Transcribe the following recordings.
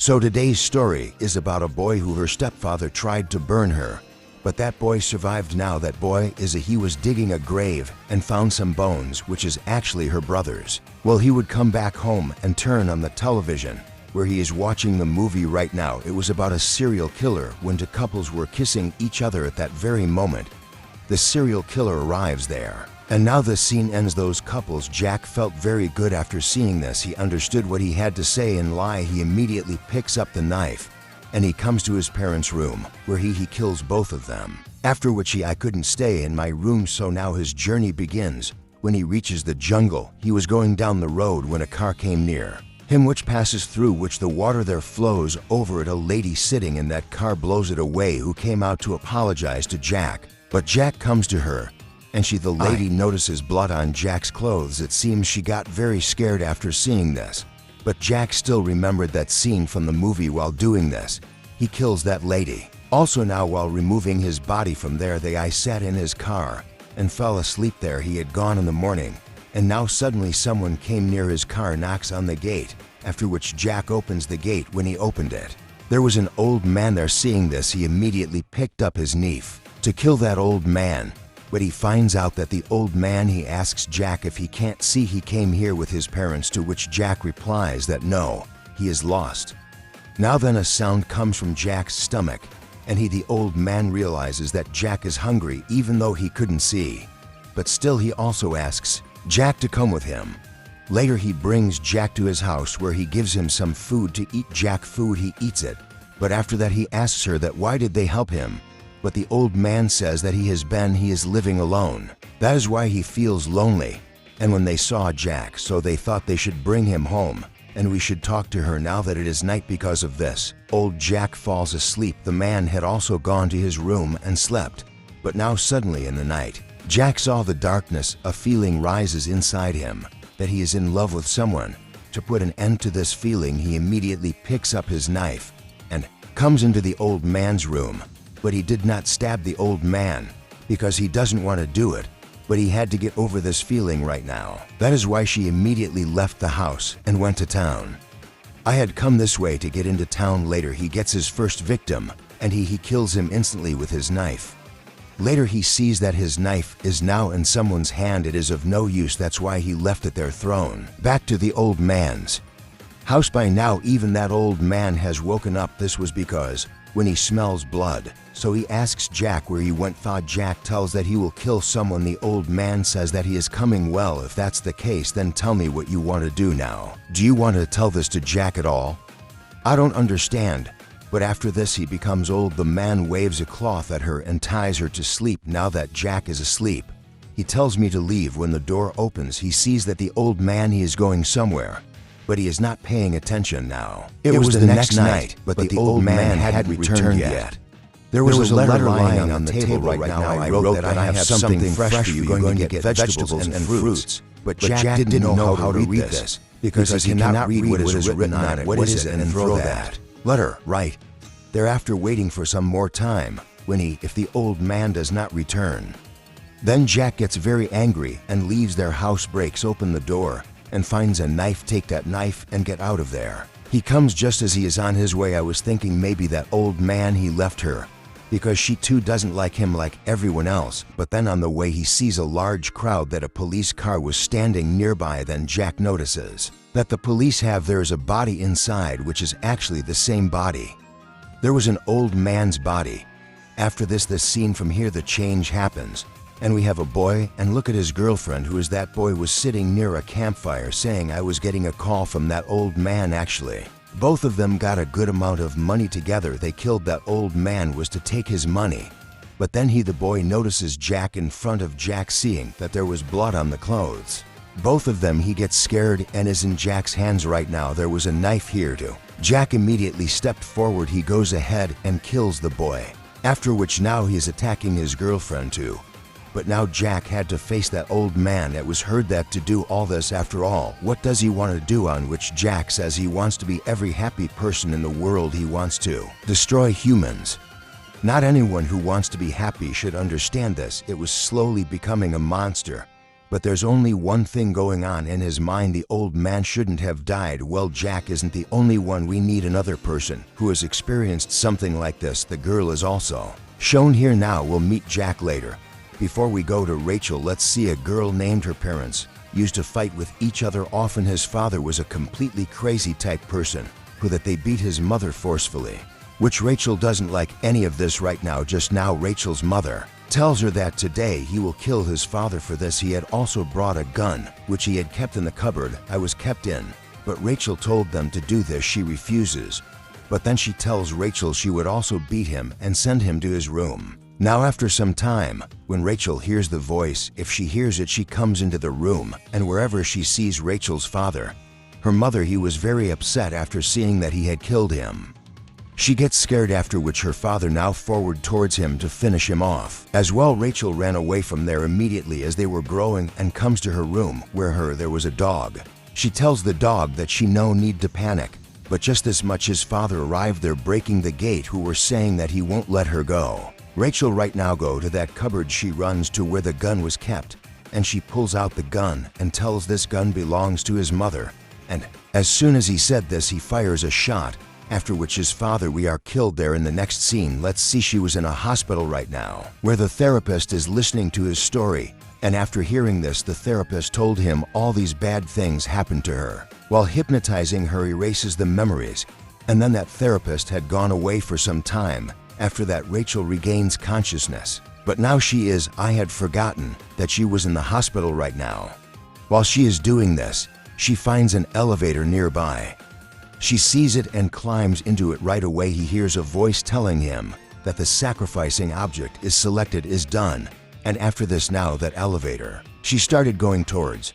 So today's story is about a boy who her stepfather tried to burn her, but that boy survived. Now that boy he was digging a grave and found some bones, which is actually her brother's. Well, he would come back home and turn on the television, where he is watching the movie right now. It was about a serial killer when two couples were kissing each other at that very moment. The serial killer arrives there. And now the scene ends. Those couples. Jack felt very good after seeing this. He understood what he had to say and lie. He immediately picks up the knife and he comes to his parents' room, where he kills both of them. After which I couldn't stay in my room, so now his journey begins. When he reaches the jungle, he was going down the road when a car came near him, which passes through which the water there flows over it. A lady sitting in that car blows it away, who came out to apologize to Jack. But Jack comes to her, and the lady notices blood on Jack's clothes. It seems she got very scared after seeing this. But Jack still remembered that scene from the movie. While doing this, he kills that lady. Also now, while removing his body from there, I sat in his car and fell asleep there. He had gone in the morning, and now suddenly someone came near his car, knocks on the gate, after which Jack opens the gate. When he opened it, there was an old man there. Seeing this, he immediately picked up his knife to kill that old man. But he finds out that the old man, he asks Jack if he can't see he came here with his parents, to which Jack replies that no, he is lost. Now then a sound comes from Jack's stomach, and the old man realizes that Jack is hungry, even though he couldn't see. But still he also asks Jack to come with him. Later he brings Jack to his house, where he gives him some food to eat. Jack food, he eats it. But after that he asks her that why did they help him. But the old man says that he is living alone. That is why he feels lonely. And when they saw Jack, so they thought they should bring him home, and we should talk to her now that it is night. Because of this, old Jack falls asleep. The man had also gone to his room and slept. But now suddenly in the night, Jack saw the darkness. A feeling rises inside him that he is in love with someone. To put an end to this feeling, he immediately picks up his knife and comes into the old man's room. But he did not stab the old man, because he doesn't want to do it, but he had to get over this feeling right now. That is why she immediately left the house and went to town. I had come this way to get into town. Later he gets his first victim, and he kills him instantly with his knife. Later he sees that his knife is now in someone's hand. It is of no use. That's why he left it there thrown back to the old man's house. By now even that old man has woken up. This was because when he smells blood, so he asks Jack where he went. Jack tells that he will kill someone. The old man says that he is coming. Well, if that's the case, then tell me what you want to do now. Do you want to tell this to Jack at all? I don't understand. But after this he becomes old. The man waves a cloth at her and ties her to sleep. Now that Jack is asleep, he tells me to leave. When the door opens, he sees that the old man, he is going somewhere, but he is not paying attention now. It was the next night, but the old man hadn't returned yet. There was a letter lying on the table right now. I wrote that I have something fresh for you. You're going to get vegetables and fruits. But Jack didn't know how to read this, because he cannot read what is written on it. What is it? And throw that letter right. Thereafter, waiting for some more time, when if the old man does not return, then Jack gets very angry and leaves their house, breaks open the door, and finds a knife. Take that knife and get out of there. He comes just as he is on his way. I was thinking maybe that old man, he left her because she too doesn't like him like everyone else. But then on the way he sees a large crowd, that a police car was standing nearby. Then Jack notices that the police there's a body inside, which is actually the same body. There was an old man's body. After this scene from here, the change happens. And we have a boy, and look at his girlfriend, who is that boy was sitting near a campfire saying, I was getting a call from that old man. Actually, both of them got a good amount of money together. They killed that old man was to take his money. But then the boy notices Jack in front of Jack, seeing that there was blood on the clothes. Both of them, he gets scared and is in Jack's hands right now. There was a knife here too. Jack immediately stepped forward. He goes ahead and kills the boy. After which now he is attacking his girlfriend too. But now Jack had to face that old man that was heard that to do all this. After all, what does he want to do? On which Jack says he wants to be every happy person in the world. He wants to destroy humans. Not anyone who wants to be happy should understand this. It was slowly becoming a monster. But there's only one thing going on in his mind: the old man shouldn't have died. Well, Jack isn't the only one. We need another person who has experienced something like this. The girl is also shown here now. We'll meet Jack later. Before we go to Rachel, let's see a girl named. Her parents used to fight with each other often. His father was a completely crazy type person who that they beat his mother forcefully, which Rachel doesn't like any of this right now. Just now Rachel's mother tells her that today he will kill his father for this. He had also brought a gun, which he had kept in the cupboard I was kept in, but Rachel told them to do this. She refuses, but then she tells Rachel she would also beat him and send him to his room. Now after some time, when Rachel hears the voice, if she hears it, she comes into the room, and wherever she sees Rachel's father, her mother, he was very upset after seeing that he had killed him. She gets scared, after which her father now forward towards him to finish him off. As well, Rachel ran away from there immediately as they were growing and comes to her room where there was a dog. She tells the dog that she no need to panic, but just as much his father arrived there breaking the gate, who were saying that he won't let her go. Rachel right now go to that cupboard. She runs to where the gun was kept, and she pulls out the gun and tells this gun belongs to his mother. And as soon as he said this, he fires a shot, after which his father we are killed there. In the next scene, let's see, she was in a hospital right now, where the therapist is listening to his story, and after hearing this, the therapist told him all these bad things happened to her. While hypnotizing her, erases the memories, and then that therapist had gone away for some time. After that, Rachel regains consciousness, but now I had forgotten that she was in the hospital right now. While she is doing this, she finds an elevator nearby. She sees it and climbs into it. Right away he hears a voice telling him that the sacrificing object is selected, is done. And after this, now that elevator, she started going towards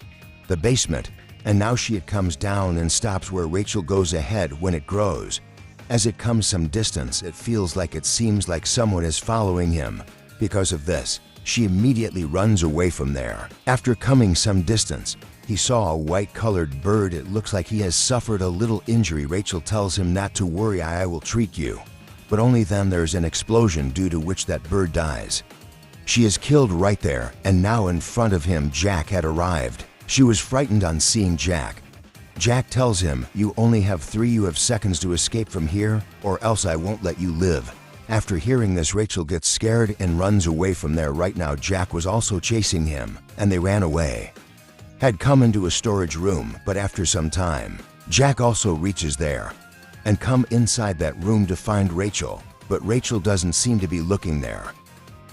the basement, and now it comes down and stops where Rachel goes ahead. When it grows, as it comes some distance, it seems like someone is following him. Because of this, she immediately runs away from there. After coming some distance, he saw a white-colored bird. It looks like he has suffered a little injury. Rachel tells him not to worry, I will treat you. But only then there's an explosion, due to which that bird dies. She is killed right there, and now in front of him Jack had arrived. She was frightened on seeing Jack. Jack tells him, you only have 3 seconds to escape from here, or else I won't let you live. After hearing this, Rachel gets scared and runs away from there. Right now Jack was also chasing him, and they ran away. Had come into a storage room, but after some time, Jack also reaches there and come inside that room to find Rachel, but Rachel doesn't seem to be looking there.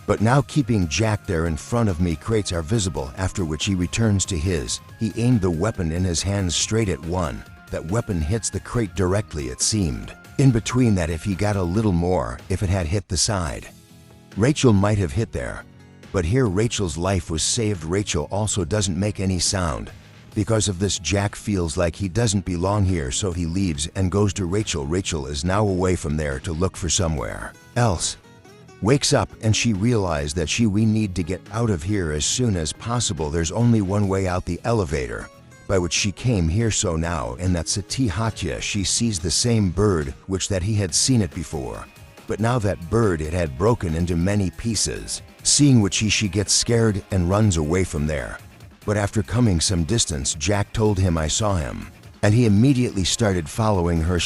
But now keeping Jack there in front of me, crates are visible, after which he returns to he aimed the weapon in his hands straight at one. That weapon hits the crate directly, it seemed. In between that, if he got a little more, if it had hit the side, Rachel might have hit there. But here Rachel's life was saved. Rachel also doesn't make any sound. Because of this, Jack feels like he doesn't belong here, so he leaves and goes to Rachel. Rachel is now away from there to look for somewhere else. Wakes up and she realized that we need to get out of here as soon as possible. There's only one way out, the elevator, by which she came here. So now in that Sati Hatya, she sees the same bird that he had seen it before. But now that bird, it had broken into many pieces. Seeing which she gets scared and runs away from there. But after coming some distance, Jack told him, I saw him. And he immediately started following her.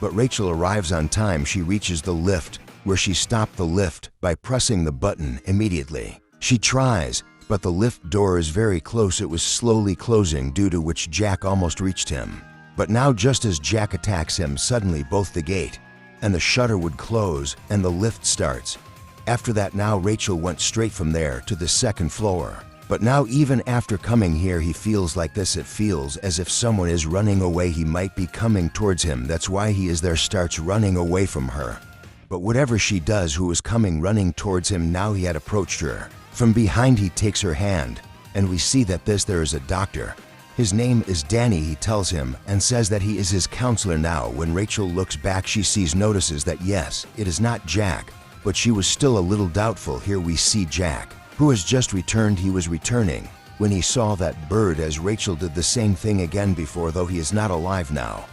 But Rachel arrives on time. She reaches the lift, where she stopped the lift by pressing the button immediately. She tries, but the lift door is very close. It was slowly closing, due to which Jack almost reached him. But now just as Jack attacks him, suddenly both the gate and the shutter would close and the lift starts. After that, now Rachel went straight from there to the 2nd floor. But now even after coming here, he feels like this. It feels as if someone is running away. He might be coming towards him. That's why he is there, starts running away from her. But whatever she does, who was coming running towards him, now he had approached her. From behind he takes her hand, and we see that there is a doctor. His name is Danny, he tells him, and says that he is his counselor now. When Rachel looks back, she notices that yes, it is not Jack, but she was still a little doubtful. Here we see Jack, who has just returned. He was returning when he saw that bird, as Rachel did the same thing again before, though he is not alive now.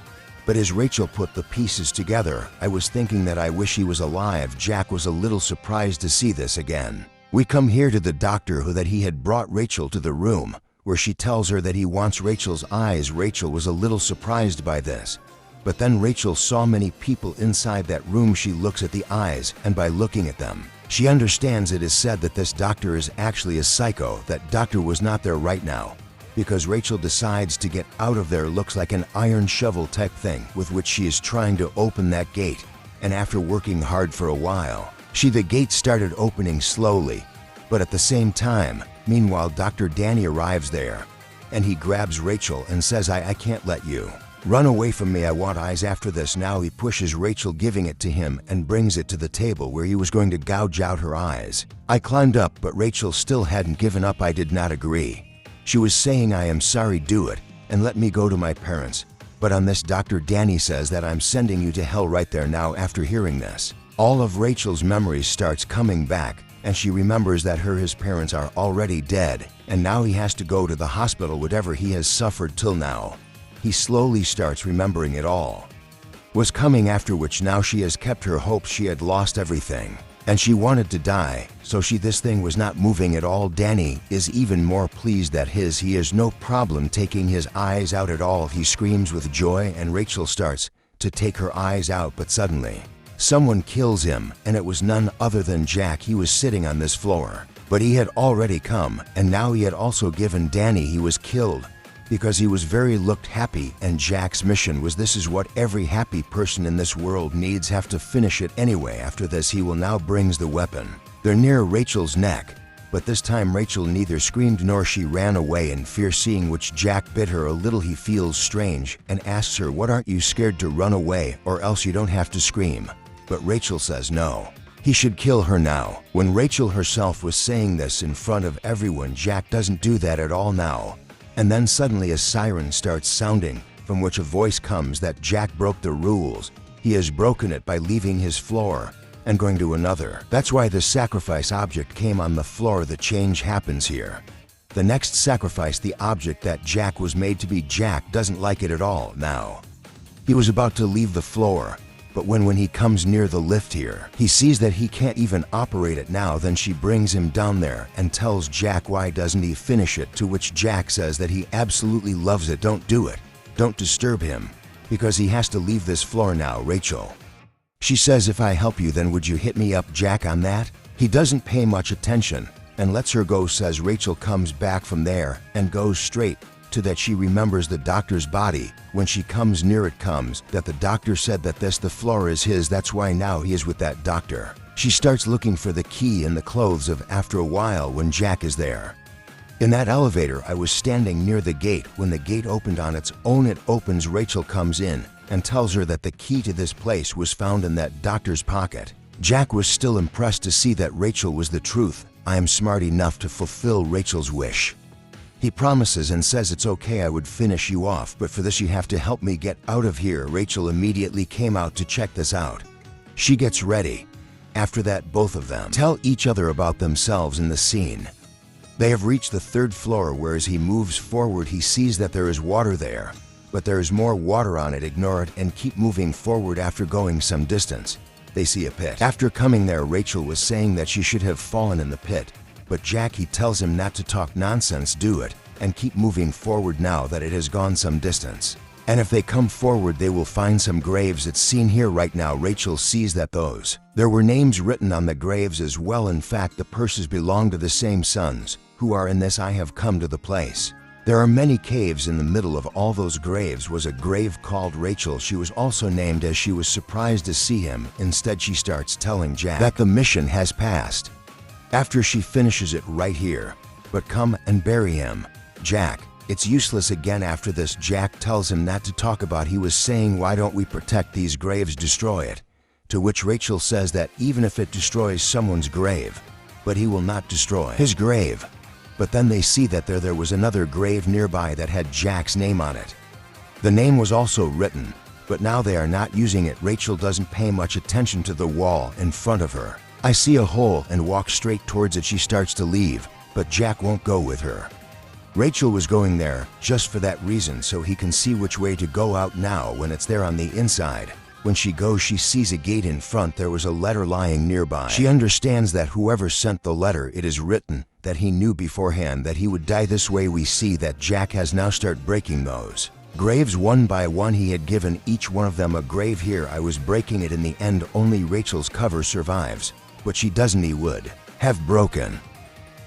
But as Rachel put the pieces together, I was thinking that I wish he was alive. Jack was a little surprised to see this again. We come here to the doctor who that he had brought Rachel to the room, where she tells her that he wants Rachel's eyes. Rachel was a little surprised by this. But then Rachel saw many people inside that room. She looks at the eyes, and by looking at them, she understands it is said that this doctor is actually a psycho. That doctor was not there right now, because Rachel decides to get out of there. Looks like an iron shovel type thing with which she is trying to open that gate. And after working hard for a while, the gate started opening slowly. But at the same time, meanwhile, Dr. Danny arrives there, and he grabs Rachel and says, I can't let you run away from me. I want eyes after this. Now he pushes Rachel, giving it to him, and brings it to the table where he was going to gouge out her eyes. I climbed up, but Rachel still hadn't given up. I did not agree. She was saying, I am sorry, do it, and let me go to my parents. But on this, Dr. Danny says that I'm sending you to hell right there now. After hearing this, all of Rachel's memories starts coming back, and she remembers that his parents are already dead, and now he has to go to the hospital, whatever he has suffered till now. He slowly starts remembering it all was coming, after which now she has kept her hopes. She had lost everything, and she wanted to die, so this thing was not moving at all. Danny is even more pleased that he has no problem taking his eyes out at all. He screams with joy, and Rachel starts to take her eyes out, but suddenly someone kills him, and it was none other than Jack. He was sitting on this floor, but he had already come, and now he had also given Danny. He was killed because he was looked happy, and Jack's mission was, this is what every happy person in this world needs. Have to finish it anyway. After this, he will now brings the weapon. They're near Rachel's neck, but this time Rachel neither screamed nor she ran away in fear, seeing which Jack bit her a little. He feels strange and asks her, what, aren't you scared to run away, or else you don't have to scream? But Rachel says no, he should kill her now. When Rachel herself was saying this in front of everyone, Jack doesn't do that at all now. And then suddenly a siren starts sounding, from which a voice comes that Jack broke the rules. He has broken it by leaving his floor and going to another. That's why the sacrifice object came on the floor. The change happens here. The next sacrifice, the object that Jack was made to be. Jack doesn't like it at all now. He was about to leave the floor, but when he comes near the lift here, he sees that he can't even operate it now. Then she brings him down there and tells Jack, why doesn't he finish it? To which Jack says that he absolutely loves it. Don't do it. Don't disturb him, because he has to leave this floor now. Rachel, she says, if I help you, then would you hit me up? Jack on that, he doesn't pay much attention and lets her go. Says Rachel comes back from there and goes straight to that. She remembers the doctor's body. When she comes near it, comes that the doctor said that the floor is his. That's why now he is with that doctor. She starts looking for the key in the clothes of. After a while, when Jack is there in that elevator, I was standing near the gate. When the gate opened on its own, it opens. Rachel comes in and tells her that the key to this place was found in that doctor's pocket. Jack was still impressed to see that Rachel was the truth. I am smart enough to fulfill Rachel's wish. He promises and says, it's okay, I would finish you off, but for this you have to help me get out of here. Rachel immediately came out to check this out. She gets ready. After that, both of them tell each other about themselves in the scene. They have reached the 3rd floor, where as he moves forward, he sees that there is water there, but there is more water on it. Ignore it and keep moving forward. After going some distance, they see a pit. After coming there, Rachel was saying that she should have fallen in the pit. But Jack, he tells him not to talk nonsense, do it, and keep moving forward now that it has gone some distance. And if they come forward, they will find some graves. It's seen here right now. Rachel sees that there were names written on the graves as well. In fact, the purses belong to the same sons, who are in this. I have come to the place. There are many caves. In the middle of all those graves was a grave called Rachel. She was also named, as she was surprised to see him. Instead, she starts telling Jack that the mission has passed. After she finishes it right here, but come and bury him. Jack, it's useless again. After this, Jack tells him not to talk about. He was saying, why don't we protect these graves, destroy it? To which Rachel says that even if it destroys someone's grave, but he will not destroy his grave. But then they see that there was another grave nearby that had Jack's name on it. The name was also written, but now they are not using it. Rachel doesn't pay much attention to the wall in front of her. I see a hole and walk straight towards it. She starts to leave, but Jack won't go with her. Rachel was going there just for that reason, so he can see which way to go out now when it's there on the inside. When she goes, she sees a gate in front. There was a letter lying nearby. She understands that whoever sent the letter, it is written that he knew beforehand that he would die this way. We see that Jack has now started breaking those graves one by one. He had given each one of them a grave. Here I was breaking it. In the end, only Rachel's cover survives, but she doesn't. He would have broken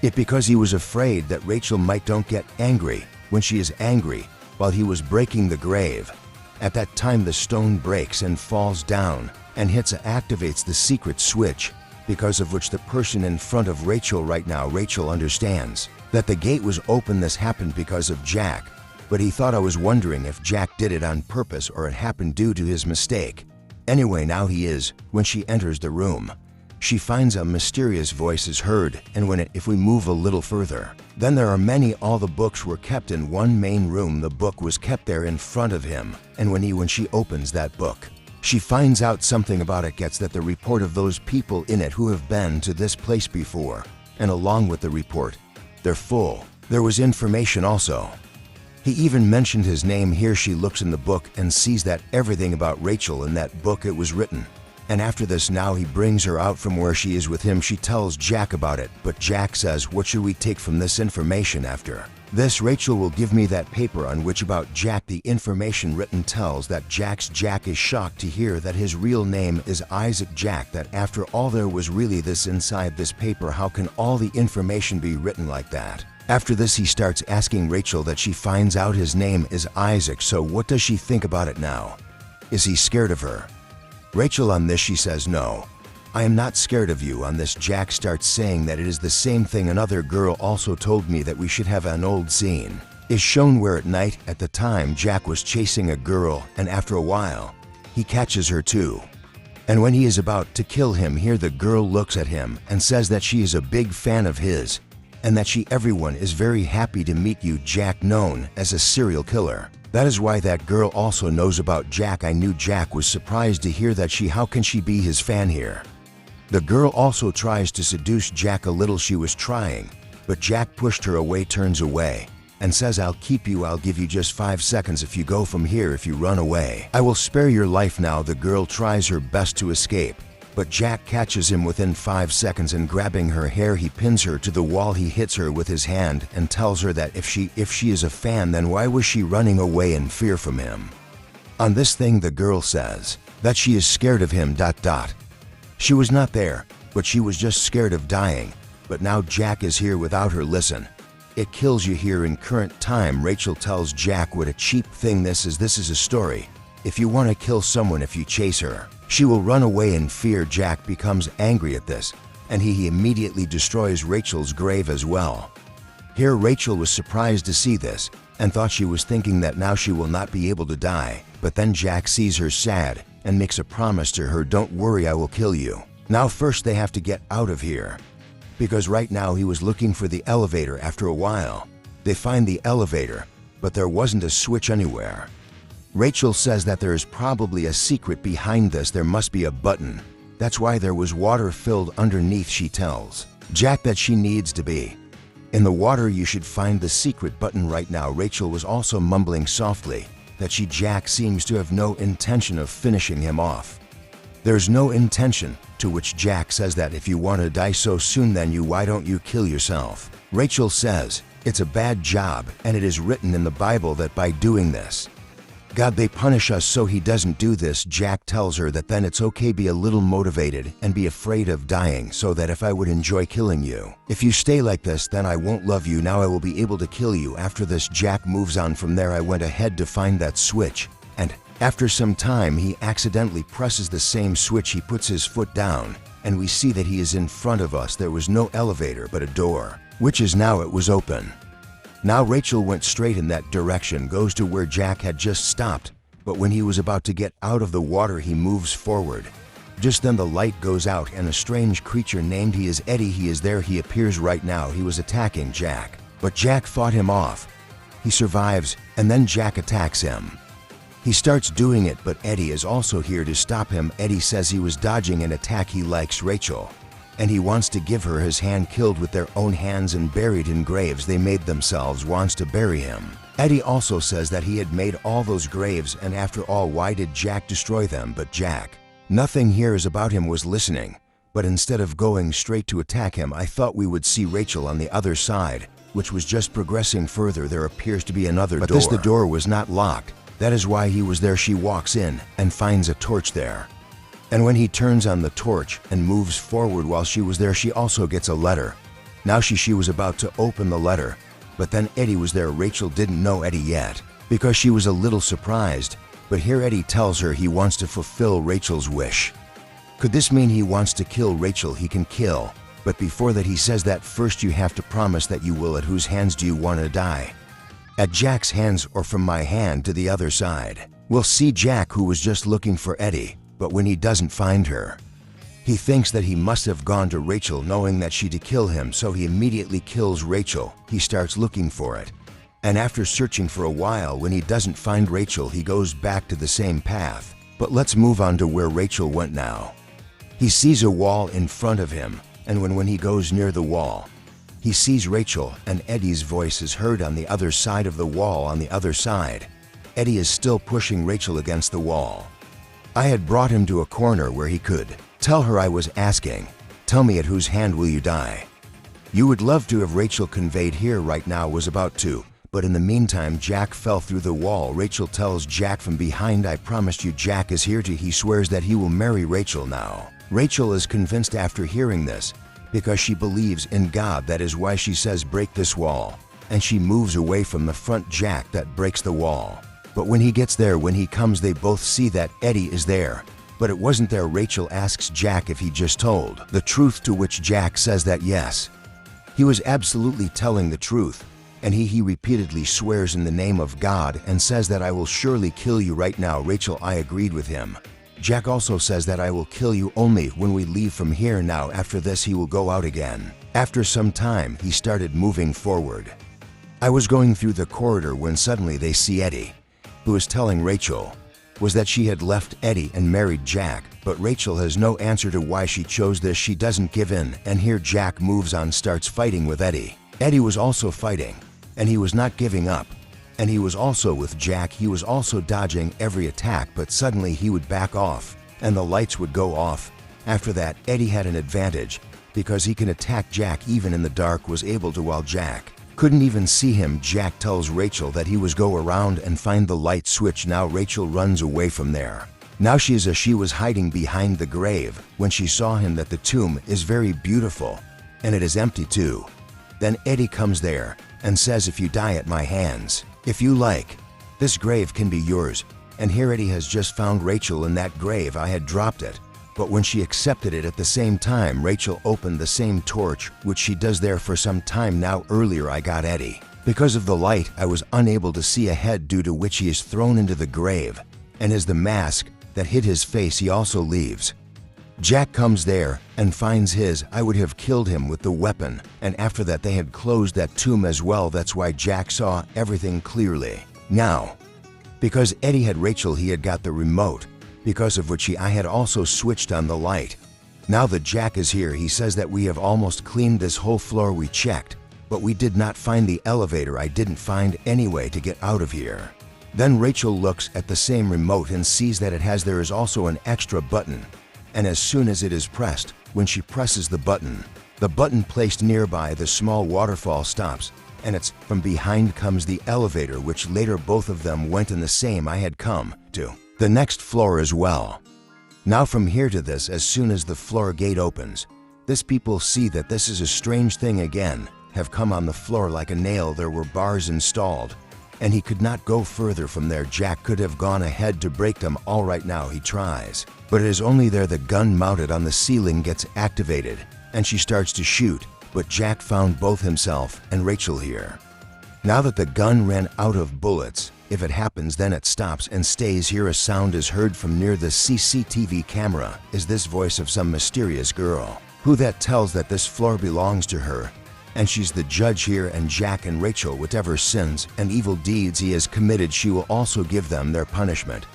it because he was afraid that Rachel might don't get angry when she is angry while he was breaking the grave. At that time the stone breaks and falls down and activates the secret switch, because of which the person in front of Rachel right now, Rachel understands that the gate was open. This happened because of Jack, but he thought, I was wondering if Jack did it on purpose or it happened due to his mistake. Anyway, now he is. When she enters the room, she finds a mysterious voice is heard, and if we move a little further, then there are many. All the books were kept in one main room. The book was kept there in front of him, and when she opens that book, she finds out something about it. Gets that the report of those people in it who have been to this place before, and along with the report, they're full. There was information also. He even mentioned his name. Here she looks in the book and sees that everything about Rachel in that book, it was written. And after this, now he brings her out from where she is with him. She tells Jack about it, but Jack says, what should we take from this information? After this, Rachel will give me that paper on which about Jack the information written tells that Jack is shocked to hear that his real name is Isaac. Jack, that after all there was really this inside this paper. How can all the information be written like that? After this, he starts asking Rachel that she finds out his name is Isaac. So what does she think about it now? Is he scared of her? Rachel on this, she says, no, I am not scared of you. On this, Jack starts saying that it is the same thing. Another girl also told me that we should have an old scene is shown where at night, at the time, Jack was chasing a girl, and after a while, he catches her too. And when he is about to kill him, here the girl looks at him and says that she is a big fan of his, and that everyone is very happy to meet you, Jack, known as a serial killer. That is why that girl also knows about Jack. I knew Jack was surprised to hear that how can she be his fan here? The girl also tries to seduce Jack a little. She was trying, but Jack pushed her away, turns away, and says, I'll keep you. I'll give you just 5 seconds if you go from here. If you run away, I will spare your life. Now the girl tries her best to escape, but Jack catches him within 5 seconds, and grabbing her hair, he pins her to the wall. He hits her with his hand and tells her that if she is a fan, then why was she running away in fear from him? On this thing, the girl says that she is scared of him. She was not there, but she was just scared of dying. But now Jack is here without her. Listen, it kills you here in current time. Rachel tells Jack, what a cheap thing this is. This is a story. If you want to kill someone, if you chase her, she will run away in fear. Jack becomes angry at this, and he immediately destroys Rachel's grave as well. Here Rachel was surprised to see this and thought she was thinking that now she will not be able to die. But then Jack sees her sad and makes a promise to her, don't worry, I will kill you. Now first they have to get out of here, because right now he was looking for the elevator. After a while, they find the elevator, but there wasn't a switch anywhere. Rachel says that there is probably a secret behind this. There must be a button. That's why there was water filled underneath. She tells Jack that she needs to be in the water. You should find the secret button right now. Rachel was also mumbling softly that Jack seems to have no intention of finishing him off. There's no intention, to which Jack says that if you want to die so soon, then why don't you kill yourself? Rachel says it's a bad job, and it is written in the Bible that by doing this, God, they punish us, so he doesn't do this. Jack tells her that then it's okay, be a little motivated and be afraid of dying, so that if I would enjoy killing you, if you stay like this, then I won't love you. Now I will be able to kill you. After this, Jack moves on from there. I went ahead to find that switch, and after some time he accidentally presses the same switch. He puts his foot down, and we see that he is in front of us. There was no elevator but a door, which is now it was open. Now Rachel went straight in that direction, goes to where Jack had just stopped, but when he was about to get out of the water, he moves forward. Just then the light goes out, and a strange creature named he is Eddie, he is there. He appears right now. He was attacking Jack, but Jack fought him off. He survives, and then Jack attacks him. He starts doing it, but Eddie is also here to stop him. Eddie says he was dodging an attack. He likes Rachel, and he wants to give her his hand, killed with their own hands and buried in graves they made themselves, wants to bury him. Eddie also says that he had made all those graves, and after all, why did Jack destroy them? But Jack, nothing here is about him, was listening. But instead of going straight to attack him, I thought we would see Rachel on the other side, which was just progressing further. There appears to be another door. But the door was not locked. That is why he was there. She walks in and finds a torch there. And when he turns on the torch and moves forward while she was there, she also gets a letter. Now she was about to open the letter, but then Eddie was there. Rachel didn't know Eddie yet because she was a little surprised, but here Eddie tells her he wants to fulfill Rachel's wish. Could this mean he wants to kill Rachel? He can kill, but before that he says that first you have to promise that you will. At whose hands do you want to die? At Jack's hands, or from my hand to the other side? We'll see Jack, who was just looking for Eddie, but when he doesn't find her, he thinks that he must have gone to Rachel knowing that she to kill him, so he immediately kills Rachel. He starts looking for it, and after searching for a while, when he doesn't find Rachel, he goes back to the same path. But let's move on to where Rachel went now. He sees a wall in front of him, and when he goes near the wall, he sees Rachel, and Eddie's voice is heard on the other side of the wall. On the other side, Eddie is still pushing Rachel against the wall. I had brought him to a corner where he could tell her. I was asking, tell me, at whose hand will you die? You would love to have Rachel conveyed here right now, was about to, but in the meantime Jack fell through the wall. Rachel tells Jack from behind, I promised you. Jack is here too. He swears that he will marry Rachel now. Rachel is convinced after hearing this because she believes in God. That is why she says break this wall, and she moves away from the front. Jack that breaks the wall. But when he gets there, when he comes, they both see that Eddie is there, but it wasn't there. Rachel asks Jack if he just told the truth, to which Jack says that yes, he was absolutely telling the truth, and he repeatedly swears in the name of God and says that I will surely kill you right now. Rachel, I agreed with him. Jack also says that I will kill you only when we leave from here. Now after this he will go out again. After some time he started moving forward. I was going through the corridor when suddenly they see Eddie, who was telling Rachel was that she had left Eddie and married Jack, but Rachel has no answer to why she chose this. She doesn't give in, and here Jack moves on, starts fighting with Eddie. Eddie was also fighting, and he was not giving up, and he was also with Jack. He was also dodging every attack, but suddenly he would back off, and the lights would go off. After that, Eddie had an advantage, because he can attack Jack even in the dark, was able to, while Jack couldn't even see him. Jack tells Rachel that he was go around and find the light switch. Now Rachel runs away from there. Now she was hiding behind the grave when she saw him, that the tomb is very beautiful, and it is empty too. Then Eddie comes there and says, if you die at my hands, if you like, this grave can be yours. And here Eddie has just found Rachel in that grave. I had dropped it, but when she accepted it at the same time, Rachel opened the same torch, which she does there for some time. Now earlier I got Eddie. Because of the light, I was unable to see ahead, due to which he is thrown into the grave, and as the mask that hid his face, he also leaves. Jack comes there and finds his. I would have killed him with the weapon, and after that they had closed that tomb as well. That's why Jack saw everything clearly. Now, because Eddie had Rachel, he had got the remote, because of which I had also switched on the light. Now that Jack is here, he says that we have almost cleaned this whole floor. We checked, but we did not find the elevator. I didn't find any way to get out of here. Then Rachel looks at the same remote and sees that there is also an extra button, and as soon as it is pressed, when she presses the button placed nearby the small waterfall stops, and it's from behind comes the elevator, which later both of them went in the same. I had come to the next floor as well. Now from here to this, as soon as the floor gate opens, this people see that this is a strange thing again, have come on the floor like a nail. There were bars installed, and he could not go further from there. Jack could have gone ahead to break them all. Right now he tries, but it is only there the gun mounted on the ceiling gets activated, and she starts to shoot, but Jack found both himself and Rachel here. Now that the gun ran out of bullets, if it happens then it stops and stays here. A sound is heard from near the CCTV camera. Is this voice of some mysterious girl, who that tells that this floor belongs to her, and she's the judge here, and Jack and Rachel, whatever sins and evil deeds he has committed, she will also give them their punishment.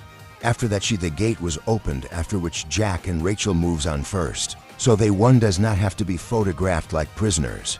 After that the gate was opened, after which Jack and Rachel moves on first, so one does not have to be photographed like prisoners.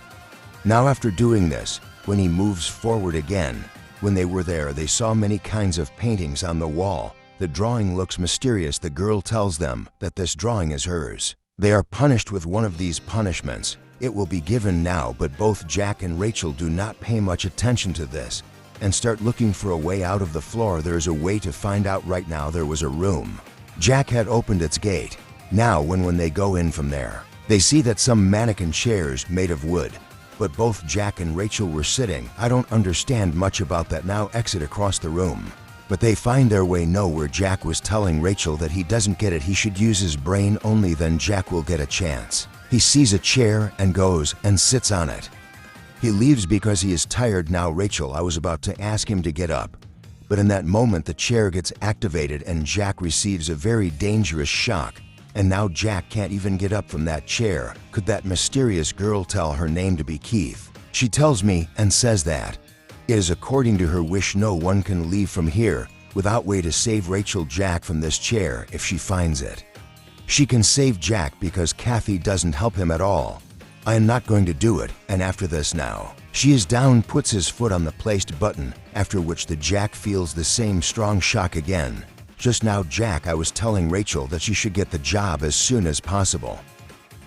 Now after doing this, when he moves forward again, When they were there, they saw many kinds of paintings on the wall. The drawing looks mysterious. The girl tells them that this drawing is hers. They are punished with one of these punishments. It will be given now, but both Jack and Rachel do not pay much attention to this and start looking for a way out of the floor. There is a way to find out right now. There was a room. Jack had opened its gate. Now when they go in from there, they see that some mannequin chairs made of wood. But both Jack and Rachel were sitting. I don't understand much about that. Now exit across the room. But they find their way nowhere. Jack was telling Rachel that he doesn't get it. He should use his brain only, then Jack will get a chance. He sees a chair and goes and sits on it. He leaves because he is tired. Now Rachel, I was about to ask him to get up. But in that moment the chair gets activated and Jack receives a very dangerous shock. And now Jack can't even get up from that chair. Could that mysterious girl tell her name to be Keith? She tells me and says that it is according to her wish. No one can leave from here without way to save Rachel Jack from this chair if she finds it. She can save Jack because Kathy doesn't help him at all. I am not going to do it, and after this now. She is down, puts his foot on the placed button, after which the Jack feels the same strong shock again. Just now Jack, I was telling Rachel that she should get the job as soon as possible.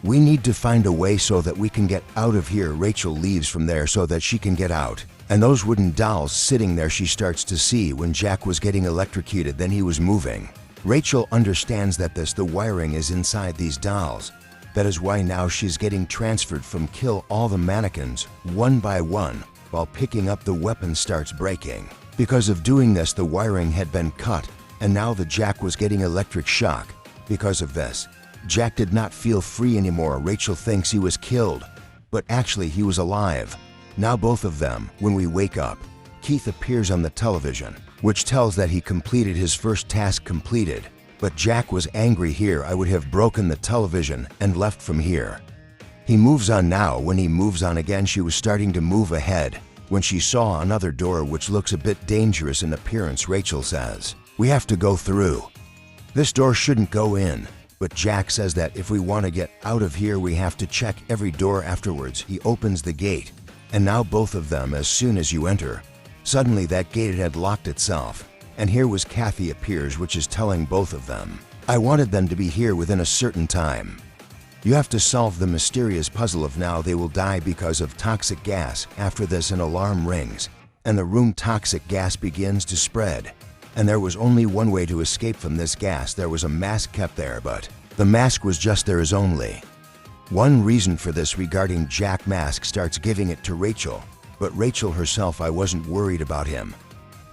We need to find a way so that we can get out of here. Rachel leaves from there so that she can get out. And those wooden dolls sitting there she starts to see when Jack was getting electrocuted, then he was moving. Rachel understands that the wiring is inside these dolls. That is why now she's getting transferred from kill all the mannequins one by one while picking up the weapon starts breaking. Because of doing this the wiring had been cut. And now the Jack was getting electric shock. Because of this, Jack did not feel free anymore. Rachel thinks he was killed, but actually he was alive. Now both of them, when we wake up, Keith appears on the television, which tells that he completed his first task completed. But Jack was angry here. I would have broken the television and left from here. He moves on now. When he moves on again, she was starting to move ahead when she saw another door which looks a bit dangerous in appearance. Rachel says, "We have to go through. This door shouldn't go in." But Jack says that if we want to get out of here, we have to check every door afterwards. He opens the gate, and now both of them, as soon as you enter, suddenly that gate had locked itself. And here was Kathy appears, which is telling both of them, "I wanted them to be here within a certain time. You have to solve the mysterious puzzle of now they will die because of toxic gas." After this an alarm rings, and the room toxic gas begins to spread. And there was only one way to escape from this gas. There was a mask kept there, but the mask was just there is only one reason for this regarding Jack. Mask starts giving it to Rachel, but Rachel herself, I wasn't worried about him.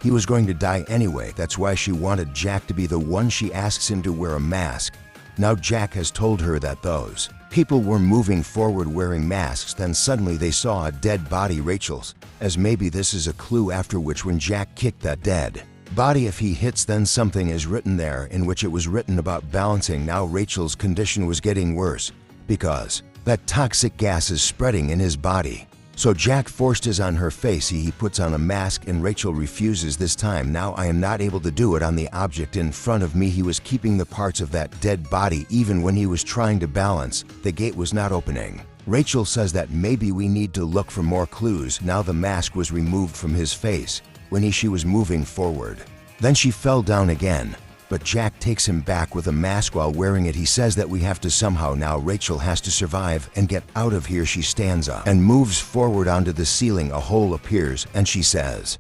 He was going to die anyway. That's why she wanted Jack to be the one. She asks him to wear a mask. Now Jack has told her that those people were moving forward wearing masks. Then suddenly they saw a dead body, Rachel's, as maybe this is a clue. After which when Jack kicked that dead body, if he hits, then something is written there, in which it was written about balancing. Now Rachel's condition was getting worse because that toxic gas is spreading in his body. So Jack forced his on her face. He puts on a mask and Rachel refuses this time. Now I am not able to do it on the object in front of me. He was keeping the parts of that dead body. Even when he was trying to balance, the gate was not opening. Rachel says that maybe we need to look for more clues. Now the mask was removed from his face when she was moving forward. Then she fell down again, but Jack takes him back with a mask while wearing it. He says that we have to somehow now. Rachel has to survive and get out of here. She stands up and moves forward onto the ceiling. A hole appears and she says,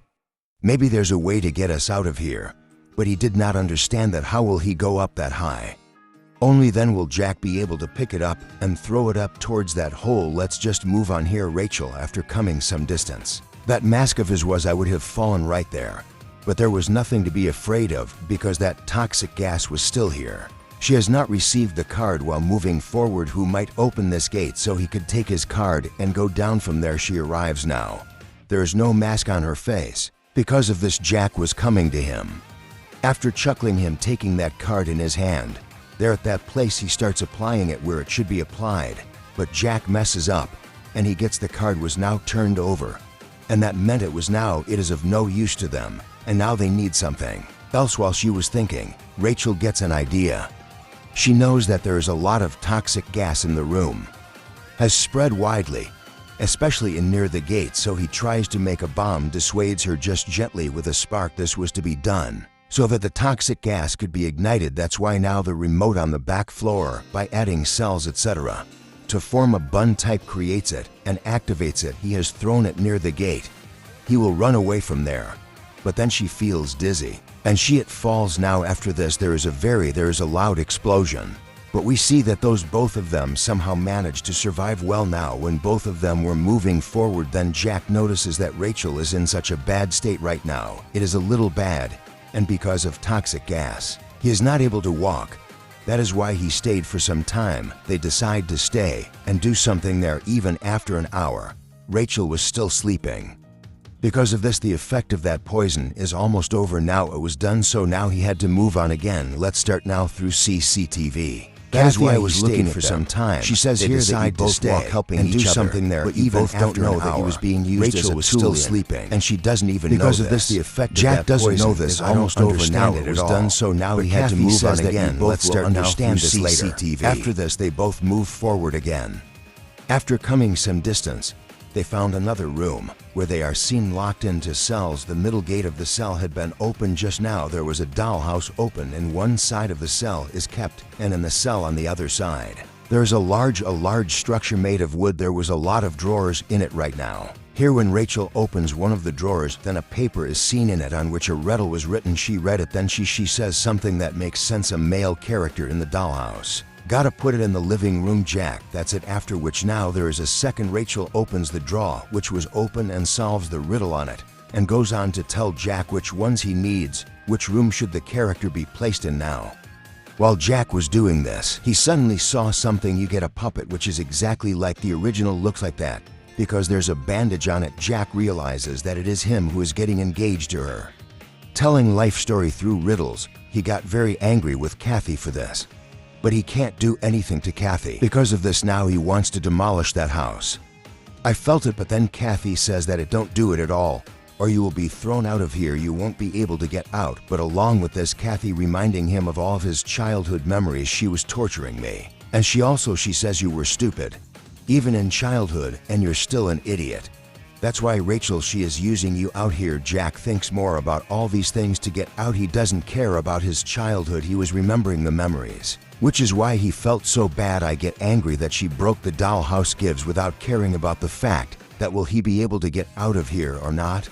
"Maybe there's a way to get us out of here." But he did not understand that. How will he go up that high? Only then will Jack be able to pick it up and throw it up towards that hole. Let's just move on here. Rachel, after coming some distance, that mask of his was, I would have fallen right there. But there was nothing to be afraid of because that toxic gas was still here. She has not received the card while moving forward. Who might open this gate so he could take his card and go down from there? She arrives now. There is no mask on her face. Because of this, Jack was coming to him. After chuckling him, taking that card in his hand, there at that place he starts applying it where it should be applied. But Jack messes up and he gets the card was now turned over. And that meant it was now, it is of no use to them. And now they need something else. While she was thinking, Rachel gets an idea. She knows that there is a lot of toxic gas in the room, has spread widely, especially in near the gate, so he tries to make a bomb, dissuades her just gently with a spark. This was to be done so that the toxic gas could be ignited. That's why now the remote on the back floor, by adding cells etc. to form a bun type, creates it and activates it. He has thrown it near the gate. He will run away from there, but then she feels dizzy and it falls. Now after this there is a loud explosion, but we see that both of them somehow managed to survive well. Now when both of them were moving forward, then Jack notices that Rachel is in such a bad state right now. It is a little bad, and because of toxic gas, he is not able to walk. That is why he stayed for some time. They decide to stay and do something there. Even after an hour, Rachel was still sleeping. Because of this, the effect of that poison is almost over now. It was done, so now he had to move on again. Let's start now through CCTV. That is why I was looking for some time. She says here that you both walk helping and do something there, but even don't know that he was being used. Rachel was still sleeping, and she doesn't even know this. Because of this, the effect Jack doesn't know this. Almost over now. It was done, so now he had to move on again. Let's start understand this later. After this, they both move forward again. After coming some distance, they found another room where they are seen locked into cells. The middle gate of the cell had been opened just now. There was a dollhouse open, and one side of the cell is kept, and in the cell on the other side, there is a large structure made of wood. There was a lot of drawers in it right now. Here when Rachel opens one of the drawers, then a paper is seen in it on which a riddle was written. She read it, then she says something that makes sense. A male character in the dollhouse. Gotta put it in the living room, Jack. That's it. After which now there is a second. Rachel opens the drawer, which was open, and solves the riddle on it, and goes on to tell Jack which ones he needs. Which room should the character be placed in now? While Jack was doing this, he suddenly saw something. You get a puppet which is exactly like the original, looks like that. Because there's a bandage on it, Jack realizes that it is him who is getting engaged to her. Telling life story through riddles, he got very angry with Kathy for this. But he can't do anything to Kathy. Because of this, now he wants to demolish that house. I felt it, but then Kathy says that it don't do it at all, or you will be thrown out of here. You won't be able to get out. But along with this, Kathy reminding him of all of his childhood memories. She was torturing me. And she says you were stupid, even in childhood, and you're still an idiot. That's why Rachel, she is using you out here. Jack thinks more about all these things to get out. He doesn't care about his childhood. He was remembering the memories, which is why he felt so bad. I get angry that she broke the dollhouse gives without caring about the fact that will he be able to get out of here or not.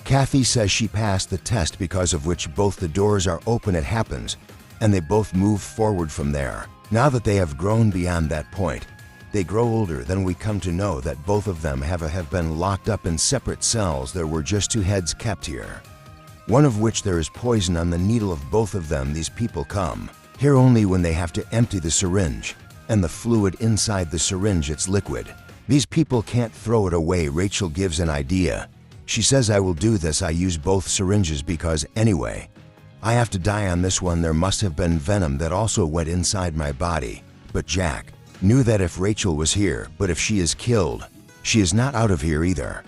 Kathy says she passed the test, because of which both the doors are open. It happens, and they both move forward from there. Now that they have grown beyond that point, they grow older. Then we come to know that both of them have been locked up in separate cells. There were just two heads kept here, one of which there is poison on the needle of both of them. These people come here only when they have to empty the syringe, and the fluid inside the syringe, it's liquid. These people can't throw it away. Rachel gives an idea. She says, I will do this. I use both syringes because anyway, I have to die on this one. There must have been venom that also went inside my body. But Jack knew that if Rachel was here, but if she is killed, she is not out of here either.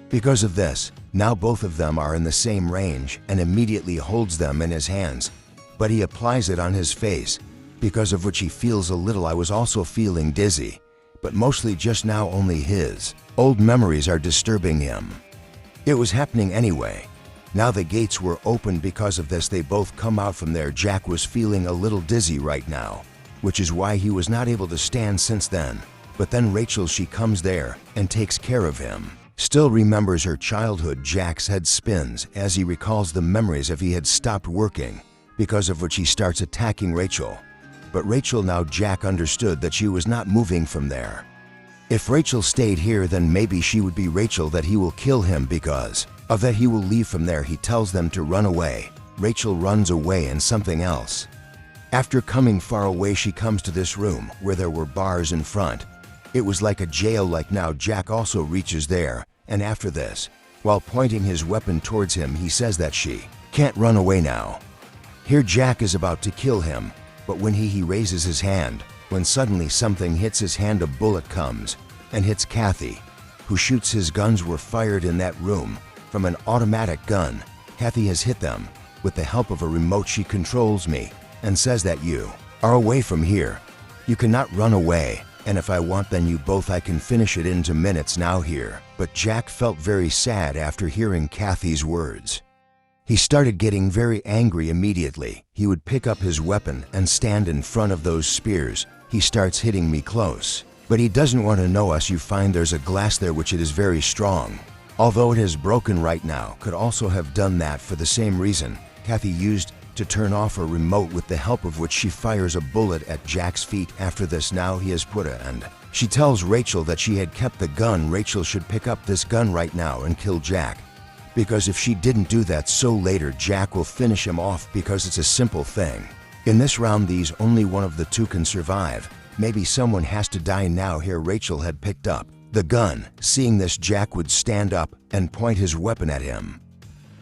Because of this, now both of them are in the same range, and immediately holds them in his hands. But he applies it on his face, because of which he feels a little. I was also feeling dizzy, but mostly just now only his old memories are disturbing him. It was happening anyway. Now the gates were open. Because of this, they both come out from there. Jack was feeling a little dizzy right now, which is why he was not able to stand since then. But then Rachel, she comes there and takes care of him. Still remembers her childhood. Jack's head spins as he recalls the memories of he had stopped working, because of which he starts attacking Rachel. But Rachel, now Jack understood that she was not moving from there. If Rachel stayed here, then maybe she would be Rachel, that he will kill him. Because of that, he will leave from there. He tells them to run away. Rachel runs away and something else. After coming far away, she comes to this room where there were bars in front. It was like a jail. Like now Jack also reaches there, and after this, while pointing his weapon towards him, he says that she can't run away now. Here Jack is about to kill him, but when he raises his hand, when suddenly something hits his hand. A bullet comes and hits Kathy, who shoots. His guns were fired in that room from an automatic gun. Kathy has hit them with the help of a remote. She controls me and says that you are away from here. You cannot run away. and if I want then you both I can finish it into minutes now here. But Jack felt very sad after hearing Kathy's words. He started getting very angry immediately. He would pick up his weapon and stand in front of those spears. He starts hitting me close. But he doesn't want to know us. You find there's a glass there which it is very strong. Although it is broken right now, could also have done that for the same reason Kathy used to turn off a remote, with the help of which she fires a bullet at Jack's feet. After this now he has put an end. She tells Rachel that she had kept the gun. Rachel should pick up this gun right now and kill Jack. Because if she didn't do that, so later Jack will finish him off, because it's a simple thing. In this round these only one of the two can survive. Maybe someone has to die now. Here Rachel had picked up the gun. Seeing this, Jack would stand up and point his weapon at him.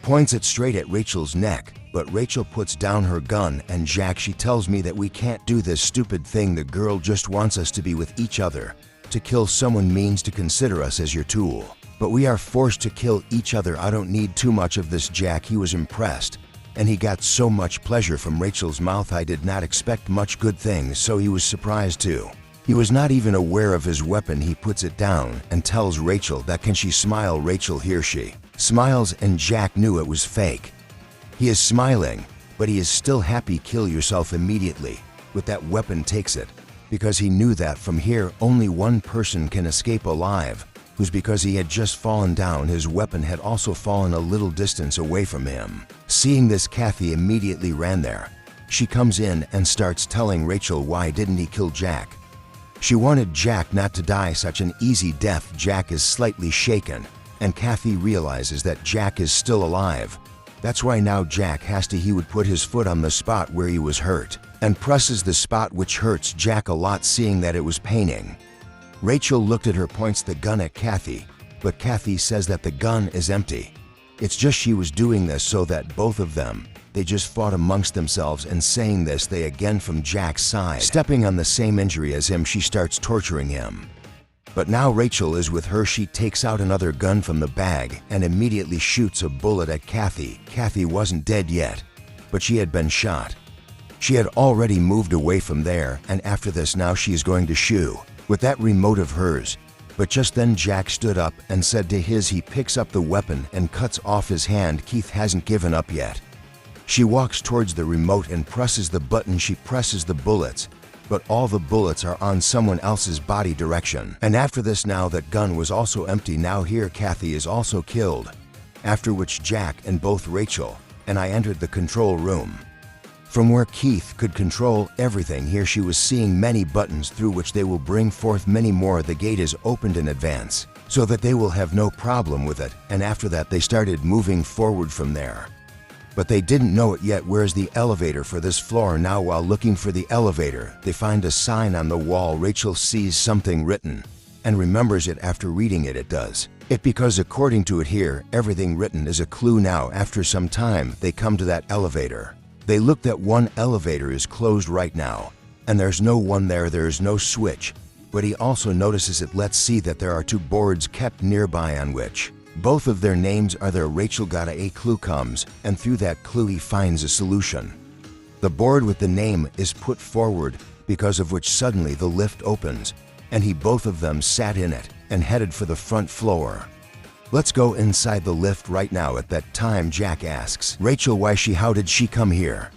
Points it straight at Rachel's neck, but Rachel puts down her gun. And Jack, she tells me that we can't do this stupid thing. The girl just wants us to be with each other. To kill someone means to consider us as your tool. But we are forced to kill each other. I don't need too much of this, Jack. He was impressed, and he got so much pleasure from Rachel's mouth. I did not expect much good things, so he was surprised too. He was not even aware of his weapon. He puts it down and tells Rachel that can she smile. Rachel, here she smiles, and Jack knew it was fake. He is smiling, but he is still happy. Kill yourself immediately. With that weapon takes it, because he knew that from here only one person can escape alive, who's because he had just fallen down. His weapon had also fallen a little distance away from him. Seeing this, Kathy immediately ran there. She comes in and starts telling Rachel why didn't he kill Jack. She wanted Jack not to die such an easy death. Jack is slightly shaken, and Kathy realizes that Jack is still alive. That's why now Jack has to, he would put his foot on the spot where he was hurt and presses the spot which hurts Jack a lot. Seeing that it was paining, Rachel looked at her, points the gun at Kathy, but Kathy says that the gun is empty. It's just she was doing this so that both of them, they just fought amongst themselves. And saying this, they again from Jack's side, stepping on the same injury as him, she starts torturing him. But now Rachel is with her. She takes out another gun from the bag and immediately shoots a bullet at Kathy. Kathy wasn't dead yet, but she had been shot. She had already moved away from there, and after this now she is going to shoo with that remote of hers. But just then Jack stood up and said to his, he picks up the weapon and cuts off his hand. Keith hasn't given up yet. She walks towards the remote and presses the button. She presses the bullets, but all the bullets are on someone else's body direction. And after this now that gun was also empty. Now here Kathy is also killed, after which Jack and both Rachel and I entered the control room, from where Keith could control everything. Here she was seeing many buttons through which they will bring forth many more. The gate is opened in advance so that they will have no problem with it. And after that they started moving forward from there. But they didn't know it yet. Where's the elevator for this floor? Now while looking for the elevator, they find a sign on the wall. Rachel sees something written and remembers it after reading it. It does it because according to it here, everything written is a clue. Now after some time they come to that elevator. They look that one elevator is closed right now, and there's no one there. There's no switch, but he also notices it. Let's see that there are two boards kept nearby on which both of their names are there. Rachel got a clue comes, and through that clue he finds a solution. The board with the name is put forward, because of which suddenly the lift opens, and he both of them sat in it and headed for the front floor. Let's go inside the lift right now. At that time Jack asks Rachel how did she come here?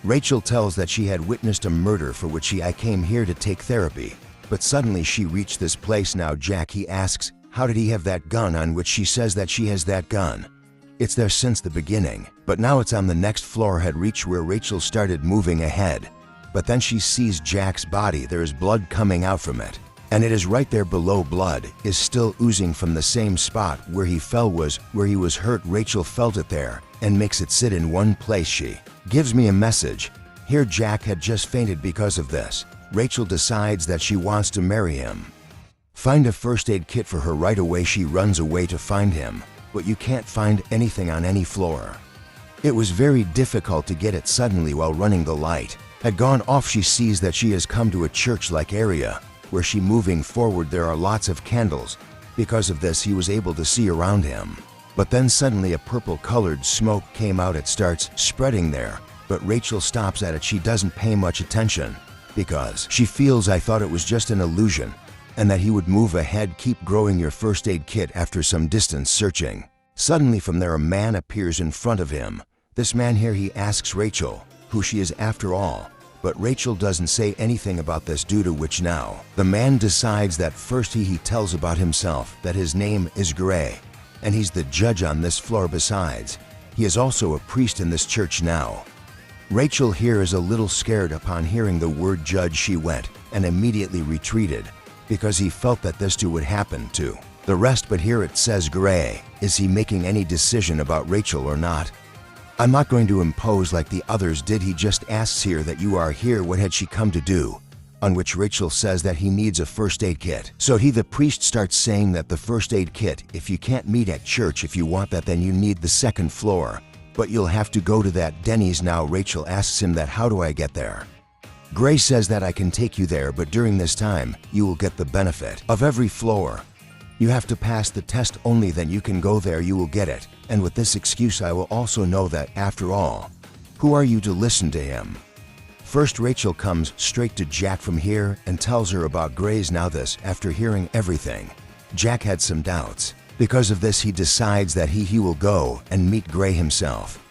Rachel tells that she had witnessed a murder for which I came here to take therapy, but suddenly she reached this place. Now Jack, he asks how did he have that gun, on which she says that she has that gun. It's there since the beginning, but now it's on the next floor. Had reached where Rachel started moving ahead, but then she sees Jack's body. There is blood coming out from it, and it is right there below. Blood is still oozing from the same spot where he fell, was where he was hurt. Rachel felt it there and makes it sit in one place. She gives me a message. Here Jack had just fainted because of this. Rachel decides that she wants to marry him. Find a first aid kit for her right away. She runs away to find him, but you can't find anything on any floor. It was very difficult to get it. Suddenly while running, the light had gone off. She sees that she has come to a church-like area where she moving forward. There are lots of candles. Because of this he was able to see around him. But then suddenly a purple-colored smoke came out. It starts spreading there, but Rachel stops at it. She doesn't pay much attention. because she feels I thought it was just an illusion and that he would move ahead, keep growing your first aid kit after some distance searching. Suddenly from there a man appears in front of him. This man here, he asks Rachel who she is after all, but Rachel doesn't say anything about this, due to which now the man decides that first he tells about himself, that his name is Gray, and he's the judge on this floor. Besides, he is also a priest in this church now. Rachel here is a little scared upon hearing the word judge. She went and immediately retreated because he felt that this too would happen to the rest. But here it says Gray. Is he making any decision about Rachel or not? I'm not going to impose like the others did. He just asks here that you are here, what had she come to do? On which Rachel says that he needs a first aid kit. So the priest starts saying that the first aid kit, if you can't meet at church, if you want that, then you need the second floor. But you'll have to go to that Denny's. Now Rachel asks him that, how do I get there? Gray says that I can take you there, but during this time, you will get the benefit of every floor. You have to pass the test only, then you can go there, you will get it. And with this excuse I will also know that, after all, who are you to listen to him? First Rachel comes straight to Jack from here and tells her about Gray's. Now this, after hearing everything, Jack had some doubts. Because of this he decides that he will go and meet Gray himself.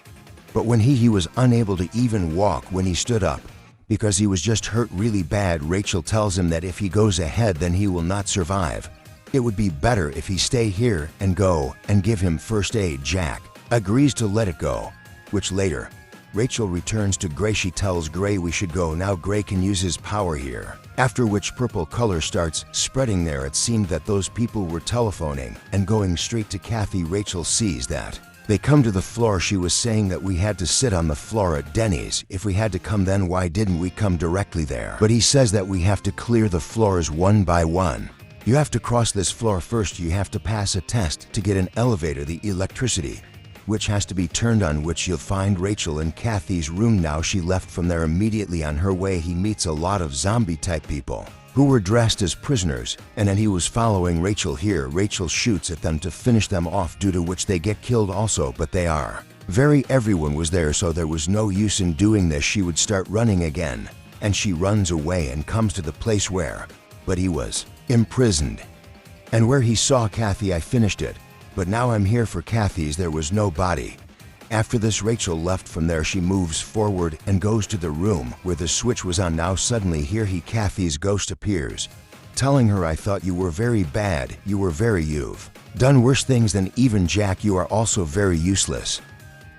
But when he was unable to even walk when he stood up, because he was just hurt really bad, Rachel tells him that if he goes ahead then he will not survive. It would be better if he stay here and go and give him first aid. Jack agrees to let it go, which later Rachel returns to Gray. She tells Gray we should go now. Gray can use his power here, after which purple color starts spreading there. It seemed that those people were telephoning and going straight to Kathy. Rachel sees that they come to the floor. She was saying that we had to sit on the floor at Denny's. If we had to come, then why didn't we come directly there? But he says that we have to clear the floors one by one. You have to cross this floor first. You have to pass a test to get an elevator, the electricity, which has to be turned on, which you'll find Rachel in Kathy's room. Now she left from there immediately. On her way he meets a lot of zombie type people who were dressed as prisoners, and then he was following Rachel here. Rachel shoots at them to finish them off, due to which they get killed also, but they are everyone was there, so there was no use in doing this. She would start running again, and she runs away and comes to the place where but he was imprisoned, and where he saw Kathy. I finished it, but now I'm here for Kathy's. There was no body. After this Rachel left from there. She moves forward and goes to the room where the switch was on. Now suddenly here Kathy's ghost appears, telling her, I thought you were very bad, you've done worse things than even Jack, you are also very useless.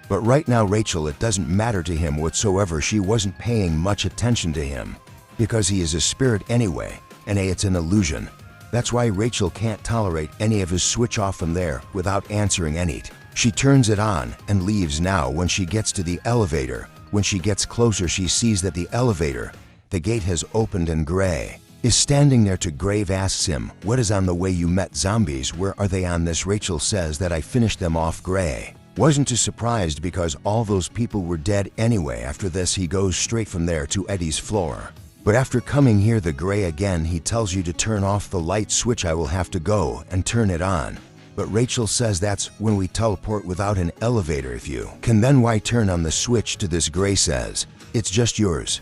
But right now Rachel, it doesn't matter to him whatsoever. She wasn't paying much attention to him because he is a spirit anyway, and it's an illusion. That's why Rachel can't tolerate any of his switch off from there without answering any. She turns it on and leaves. Now when she gets to the elevator, when she gets closer, she sees that the elevator, the gate has opened, and Gray is standing there. To Grave asks him, what is on the way? You met zombies, where are they on this? Rachel says that I finished them off. Gray wasn't too surprised because all those people were dead anyway. After this he goes straight from there to Eddie's floor. But after coming here the Gray again, he tells you to turn off the light switch. I will have to go and turn it on. But Rachel says that's when we teleport without an elevator. If you can, then why turn on the switch? To this Gray says, it's just yours.